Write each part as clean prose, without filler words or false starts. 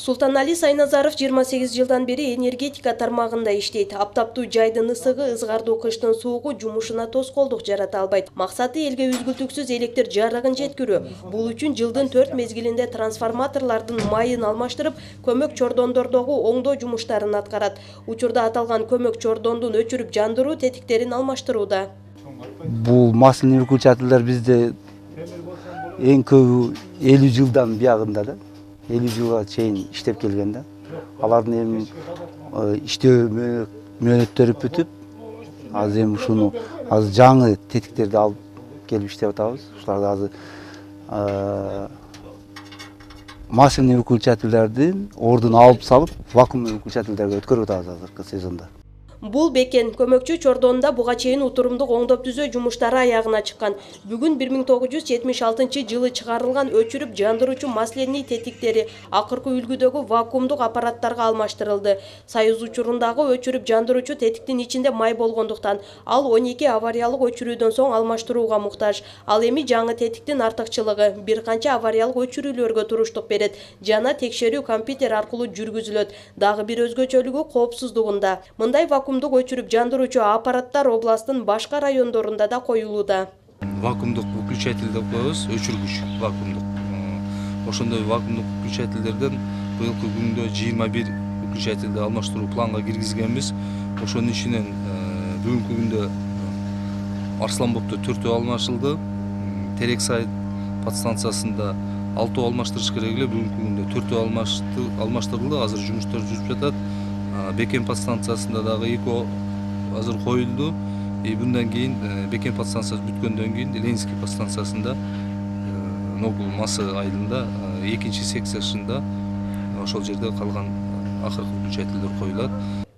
Султанали Сайназаров 28 жылдан бери энергетика тармагында иштейт. Аптаптуу жайдын ысыгы, ызгардуу кыштын суугу жумушуна тоскоолдук жарата албайт. Максаты элге үзгүлтүксүз электр жарыгын жеткирүү. Бул үчүн жылдын 4 мезгилинде трансформаторлордун майын алмаштырып, көмөк чордондордогу оңдоо жумуштарын аткарат. Учурда аталган көмөк чордондун өчүрүп жандыруу тетиктерин алмаштырууда. Бул масляный выключательдер бизде эң көбү 50 жылдан биягында да. 50 жылга чейин иштеп келген да. Алардын эми иштөө мөөнөттөрү бүтүп, азыр эми ушуну жаңы тетиктерди алып келип иштеп атабыз. Ушуларды азыр масляный выключательдердин ордун алып салып, вакуумный выключательдерге өткөрүп атабыз азыркы сезонда. Бул бекен көмөкчү чордонунда буга чейин утурумдук оңдоп түзөө жумуштары аягына чыккан. Бүгүн 1976 жылы чыгарылган өчүрүп жандыруучу масляный тетиктери акыркы үлгүдөгү вакуумдук аппараттарга алмаштырылды. Союз учурундагы өчүрүп жандыруучу тетиктин ичинде май болгондуктан ал 12 авариялык өчүрүүдөн соң алмаштырууга муктаж. Ал эми жаңы тетиктин артыкчылыгы бир канча авариялык өчүрүүлөргө туруштук берет жана текшерүү компьютер аркылуу жүргүзүлөт. Дагы бир өзгөчөлүгү коопсуздугунда. Мындай вакуумдук өчүрүп жандыруучу аппараттар областтын башка райондорунда да коюлууда. Вакуумдук выключатель деп коебуз, өчүргүч вакуумдук. Ошондой вакуумдук выключательдерден быйылкы күндө 21 выключательди алмаштыруу планга киргизгенбиз. Ошонун ичинен бүгүнкү күндө Арсланбопто 4 алмашылды. Терексай подстанциясында 6 алмаштырыш керек эле, бүгүнкү күндө 4 алмаштырылды. Азыр жумуштар жүрүп жатат. Бекен подстанциясында дагы 2 азыр коюлду. Bundan keyin Beken подстанциясы бүткөндөн кийин Ленинский подстанциясында Ногул масы айылында экинчи секциясында ошол жерде калган акыркы выключательдер коюлат.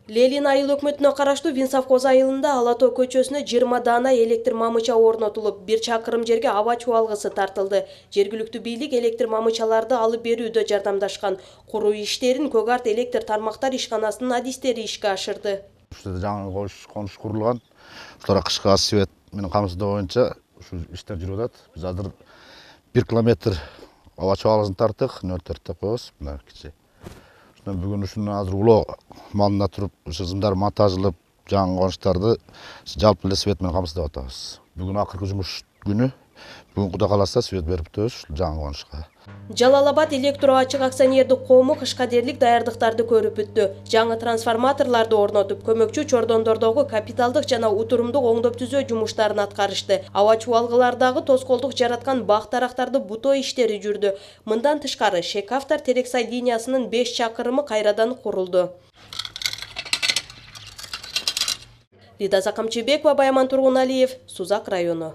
Ленин айыл өкмөтүнө караштуу Винсовхоз айылында Ала Тоо көчөсүнө 20 дана электр мамыча орнотулуп, 1 чакырым жерге аба чубалгысы тартылды. Жергиликтүү бийлик электр мамычаларды алып берүүдө жардамдашкан. Куруу иштерин Көк Арт электр тармактар ишканасынын адистери ишке ашырды. Ушта жаңы конуш курулган. Ушуларга кышкы газ свет менен камсыздоо боюнча ушу иштер жүрүп атат. Биз азыр 1 километр аба чубалгысын тарттык, нөлтөр деп коебуз, мына кичи. Бүгүн ушуну азыр улоо малына туруп, ушу зымдар монтажылып, жаңы конуштарды жалпы эле свет менен камсыздап атабыз. Бүгүн акыркы жумуш күнү. Бүгүн Кудай кааласа свет берип өтөбүз жаңы конушка. Жалал-Абад электро ачык акционердик коому кышка дерлик даярдыктарды көрүп бүттү. Жаңы трансформаторлорду орнотуп, көмөкчү чордондордогу капиталдык жана утурумдук оңдоп түзөө жумуштарын аткарышты. Аба чубалгылардагы тоскоолдук жараткан бак-дарактарды бутоо иштери жүрдү. Мындан тышкары Шекавтар Терексай линиясынын 5 чакырымы кайрадан курулду. Лидаза Камчыбекова, Баяман Тургуналиев, Сузак району.